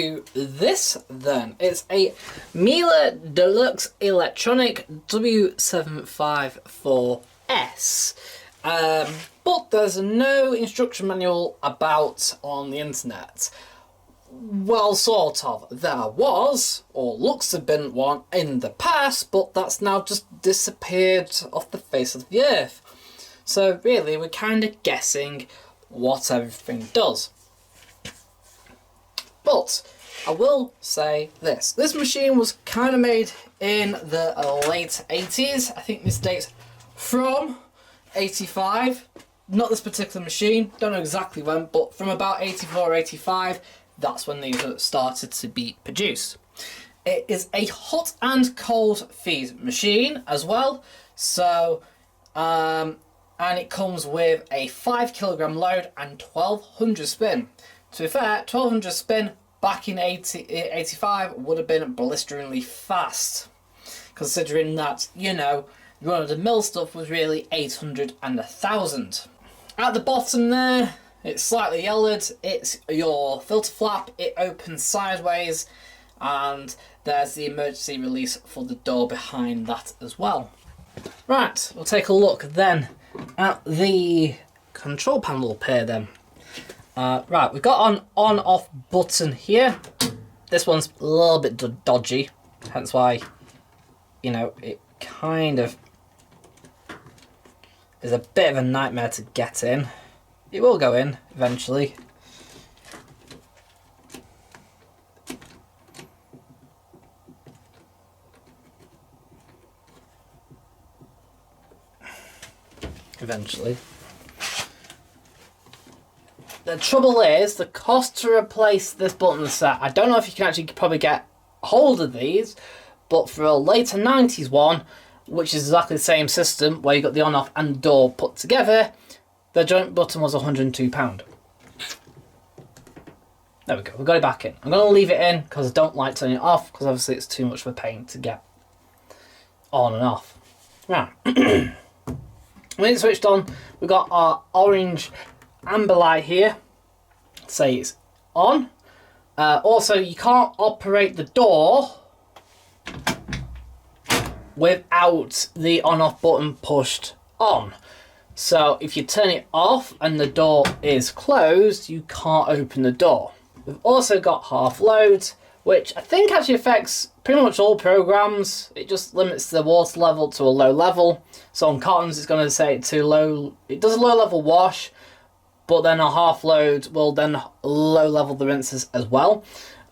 you this then. It's a Miele Deluxe Electronic w754S. But there's no instruction manual about on the internet. Well, sort of. There was, or looks to have been one in the past, but that's now just disappeared off the face of the earth. So really, we're kind of guessing what everything does. But I will say this. This machine was kind of made in the late 80s. I think this dates from 85. Not this particular machine. Don't know exactly when, but from about 84 or 85, that's when these started to be produced. It is a hot and cold feed machine as well. So, and it comes with a 5 kilogram load and 1200 spin. To be fair, 1200 spin back in 85 would have been blisteringly fast, considering that, you know, run-of-the-mill stuff was really 800 and 1000. At the bottom there, it's slightly yellowed. It's your filter flap. It opens sideways, and there's the emergency release for the door behind that as well. Right, we'll take a look then at the control panel up here then. Right, we've got an on-off button here. This one's a little bit dodgy, hence why, you know, it kind of is a bit of a nightmare to get in. It will go in eventually. Eventually. The trouble is, the cost to replace this button set, I don't know if you can actually probably get hold of these, but for a later 90s one, which is exactly the same system, where you got the on-off and door put together, the joint button was £102. There we go, we've got it back in. I'm going to leave it in, because I don't like turning it off, because obviously it's too much of a pain to get on and off. Right. When it's switched on, we've got our orange amber light here, say it's on. Also, you can't operate the door without the on-off button pushed on. So if you turn it off and the door is closed, you can't open the door. We've also got half load, which I think actually affects pretty much all programs. It just limits the water level to a low level. So on cottons, it's going to say too low. It does a low level wash, but then a half load will then low level the rinses as well.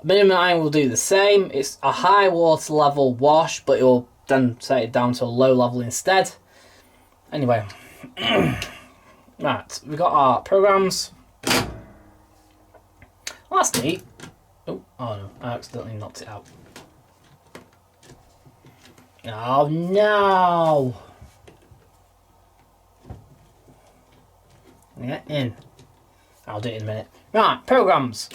Minimum iron will do the same. It's a high water level wash, but it will then set it down to a low level instead. Anyway, right, we've got our programs. Well, that's neat. Oh no, I accidentally knocked it out. Oh no! Get in. I'll do it in a minute. Right, programs.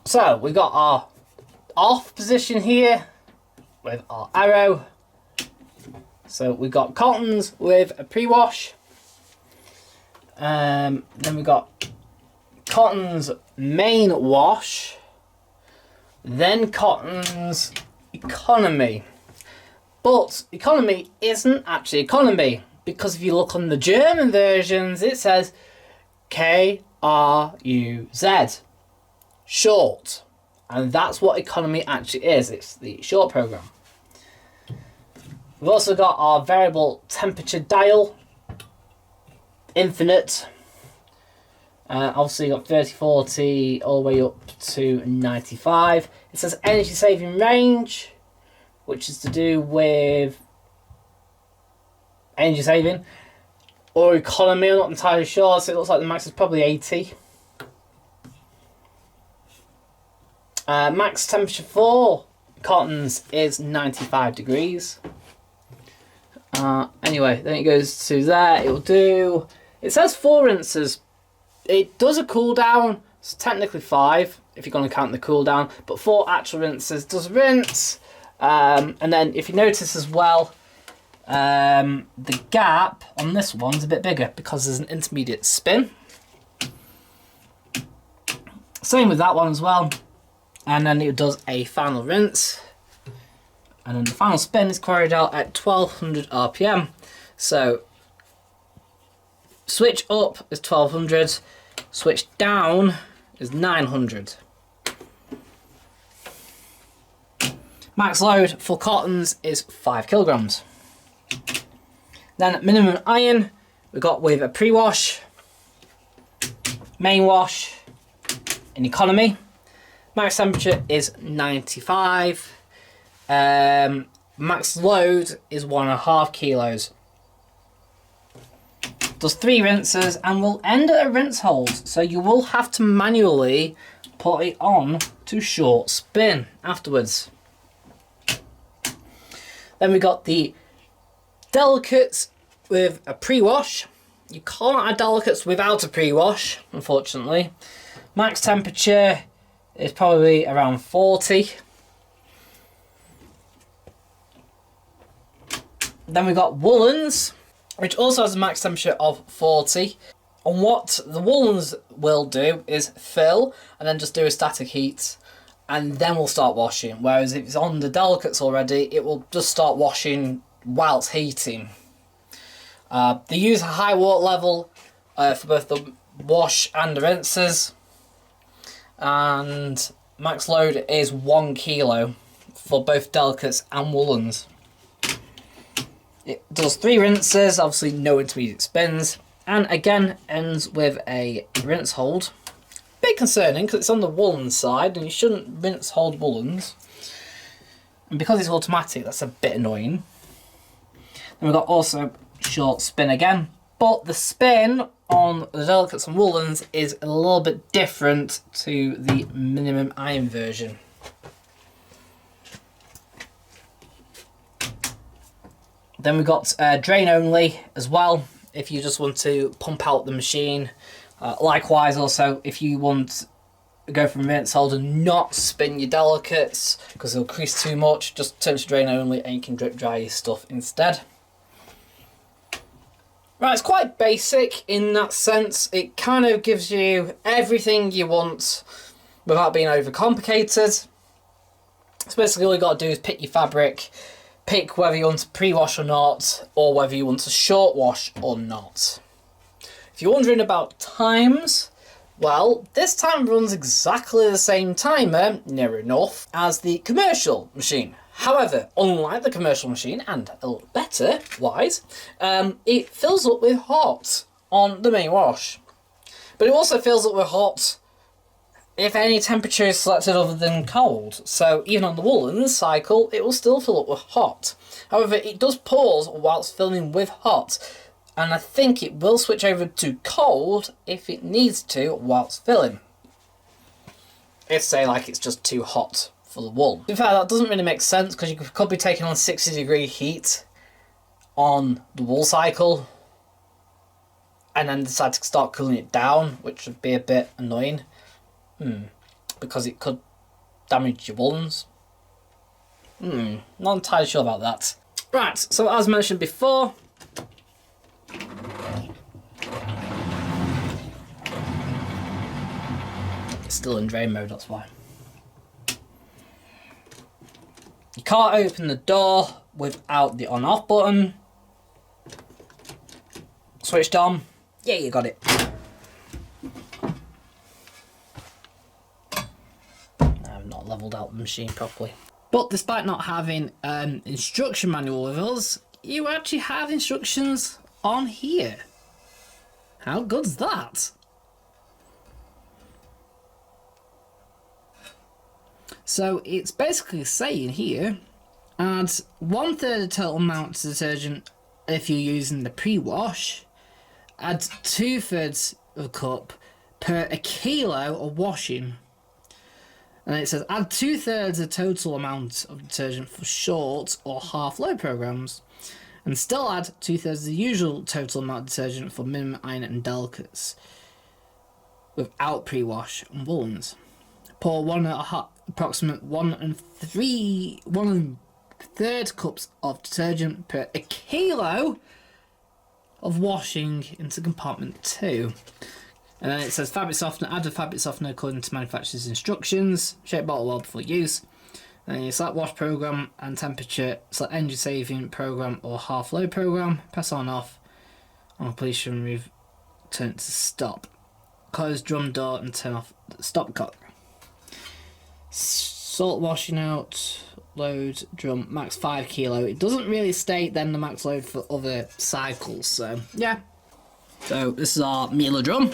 So we've got our off position here with our arrow. So we've got cottons with a pre-wash. Then we've got cottons main wash. Then cottons economy. But economy isn't actually economy, because if you look on the German versions, it says KRUZ, short. And that's what economy actually is. It's the short program. We've also got our variable temperature dial, infinite. Obviously you've got 30, 40, all the way up to 95. It says energy saving range, which is to do with energy saving or economy. I'm not entirely sure, so it looks like the max is probably 80. Max temperature for cottons is 95 degrees. Anyway, then it goes to there. It'll do, it says 4 rinses. It does a cool down. It's technically 5 if you're going to count the cool down, but 4 actual rinses does rinse. And then if you notice as well, the gap on this one's a bit bigger because there's an intermediate spin. Same with that one as well. And then it does a final rinse. And then the final spin is carried out at 1200 RPM. So switch up is 1200, switch down is 900. Max load for cottons is 5 kilograms. Then minimum iron, we got with a pre-wash, main wash, in economy. Max temperature is 95. Max load is 1.5 kilos. Does 3 rinses and will end at a rinse hold, so you will have to manually put it on to short spin afterwards. Then we got the delicates with a pre-wash. You can't add delicates without a pre-wash, unfortunately. Max temperature is probably around 40. Then we got woolens, which also has a max temperature of 40. And what the woolens will do is fill and then just do a static heat, and then we'll start washing. Whereas if it's on the delicates already, it will just start washing while it's heating. They use a high water level for both the wash and the rinses. And max load is 1 kilo for both delicates and woolens. It does 3 rinses, obviously no intermediate spins, and again ends with a rinse hold. Bit concerning because it's on the woolen side and you shouldn't rinse hold woolens. And because it's automatic, that's a bit annoying. Then we've got also short spin again, but the spin on the delicates and woolens is a little bit different to the minimum iron version. Then we've got drain only as well, if you just want to pump out the machine. Likewise also, if you want to go from rinse hold and not spin your delicates because it'll crease too much, just turn to drain only and you can drip dry your stuff instead. Right, it's quite basic in that sense. It kind of gives you everything you want without being overcomplicated. So basically all you got to do is pick your fabric, pick whether you want to pre-wash or not, or whether you want to short wash or not. If you're wondering about times, well, this time runs exactly the same timer, near enough, as the commercial machine. However, unlike the commercial machine, and a little better, wise, it fills up with hot on the main wash. But it also fills up with hot if any temperature is selected other than cold. So even on the woolen cycle, it will still fill up with hot. However, it does pause whilst filling with hot. And I think it will switch over to cold if it needs to whilst filling. If, say, like it's just too hot for the wool. In fact, that doesn't really make sense because you could be taking on 60-degree heat on the wool cycle and then decide to start cooling it down, which would be a bit annoying. Because it could damage your woolens. Not entirely sure about that. Right, so as mentioned before, it's still in drain mode, that's why. You can't open the door without the on-off button. Switched on. Yeah, you got it. I've not leveled out the machine properly. But despite not having an instruction manual with us, you actually have instructions on here. How good's that? So it's basically saying here, add 1/3 total amount to detergent if you're using the pre-wash, add 2/3 of a cup per a kilo of washing. And it says add 2/3 the total amount of detergent for short or half load programs, and still add 2/3 the usual total amount of detergent for minimum iron and delicates without pre-wash and woolens. Pour approximate 1 1/3 cups of detergent per a kilo of washing into compartment 2. And then it says fabric softener, add the fabric softener according to manufacturer's instructions, shake bottle well before use. And then you select wash program and temperature, select energy saving program or half load program, press on off, on completion remove, turn it to stop. Close drum door and turn off the stopcock. Salt washing out, load drum, max 5 kilo. It doesn't really state then the max load for other cycles, so yeah. So this is our Miele drum.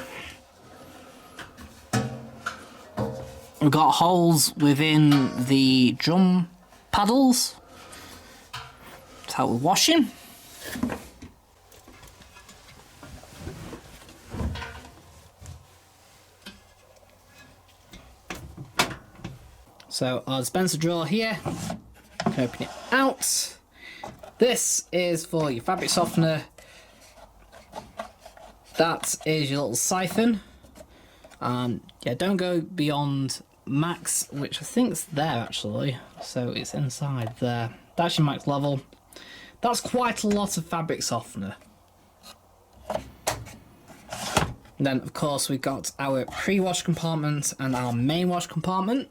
We've got holes within the drum paddles. That's how we're washing. So our dispenser drawer here, open it out. This is for your fabric softener. That is your little siphon. Yeah, don't go beyond max, which I think's there actually. So it's inside there. That's your max level. That's quite a lot of fabric softener. And then of course we've got our pre-wash compartment and our main wash compartment.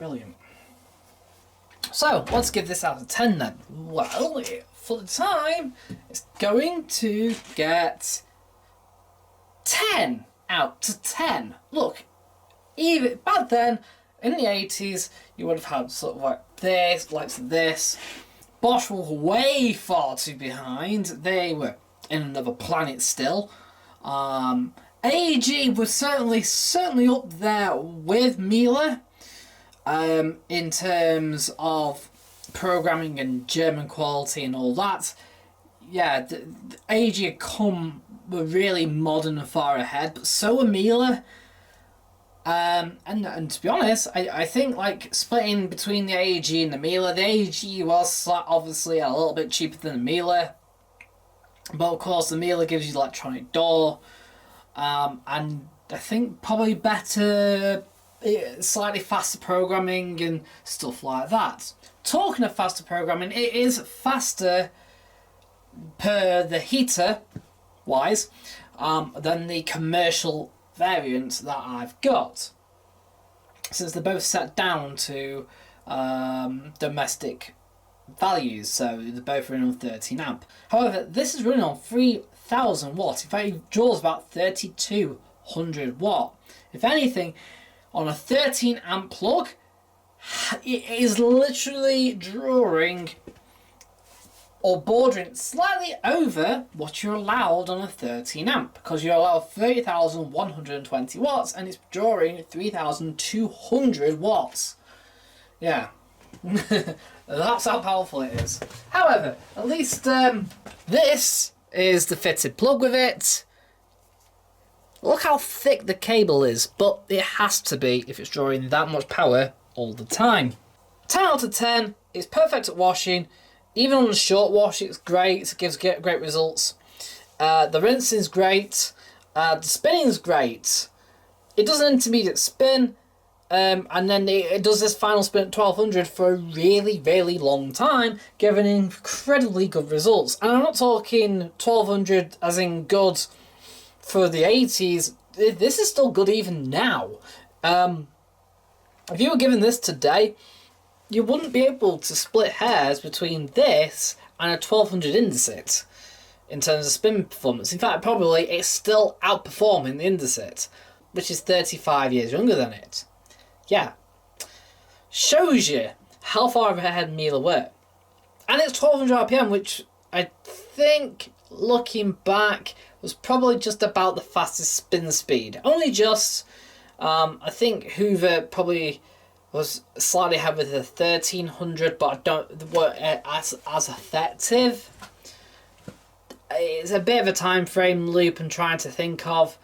Brilliant. So, let's give this out of 10 then. Well, for the time, it's going to get 10 out of 10. Look, even back then, in the 80s, you would have had sort of like this, like this. Bosch were way far too behind. They were in another planet still. AEG was certainly up there with Miele in terms of programming and German quality and all that. Yeah, the AEG had were really modern and far ahead, but so were Miele. And to be honest, I think like splitting between the AEG and the Miele, the AEG was obviously a little bit cheaper than the Miele, but of course the Miele gives you electronic door, and I think probably better, slightly faster programming and stuff like that. Talking of faster programming, it is faster per the heater wise than the commercial variant that I've got, since they're both set down to domestic values, so they're both running on 13 amp. However, this is running on 3000 watts. In fact, it draws about 3200 watt. If anything, on a 13 amp plug, it is literally drawing or bordering slightly over what you're allowed on a 13 amp, because you're allowed 30,120 watts and it's drawing 3,200 watts. Yeah, that's how powerful it is. However, at least this is the fitted plug with it. Look how thick the cable is, but it has to be if it's drawing that much power all the time. 10 out of 10 is perfect at washing. Even on a short wash, it's great. It gives great results. The rinsing is great. The spinning is great. It does an intermediate spin, and then it does this final spin at 1200 for a really, really long time, giving incredibly good results. And I'm not talking 1200 as in good for the 80s. This is still good even now. If you were given this today, you wouldn't be able to split hairs between this and a 1200 Indesit in terms of spin performance. In fact, probably it's still outperforming the Indesit, which is 35 years younger than it. Yeah. Shows you how far ahead Miele were. And it's 1200 RPM, which I think, looking back, was probably just about the fastest spin speed. Only just. I think Hoover probably was slightly ahead with the 1300, but I don't work as effective. It's a bit of a time frame loop and trying to think of.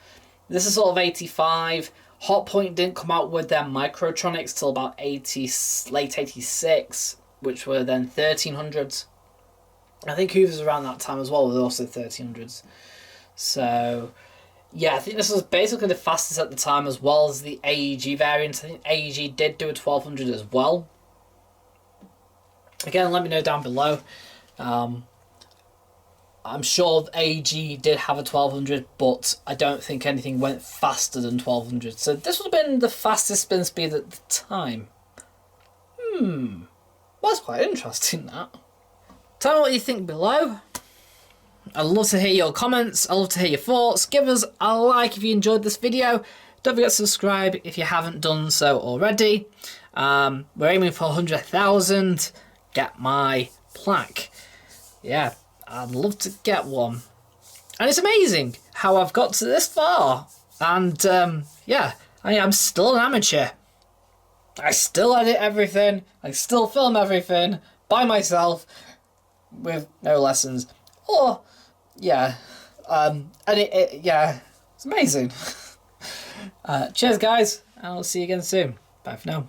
This is sort of 85. Hotpoint didn't come out with their microtronics till about late 86, which were then 1300s. I think Hoover's around that time as well, with also 1300s. So yeah, I think this was basically the fastest at the time, as well as the AEG variant. I think AEG did do a 1200 as well. Again, let me know down below. I'm sure AEG did have a 1200, but I don't think anything went faster than 1200. So this would have been the fastest spin speed at the time. Well, that's quite interesting, that. Tell me what you think below. I'd love to hear your comments. I'd love to hear your thoughts. Give us a like if you enjoyed this video. Don't forget to subscribe if you haven't done so already. We're aiming for 100,000. Get my plaque. Yeah, I'd love to get one. And it's amazing how I've got to this far. And yeah, I am still an amateur. I still edit everything. I still film everything by myself with no lessons. Or yeah, and yeah, it's amazing. Cheers guys, and I'll see you again soon. Bye for now.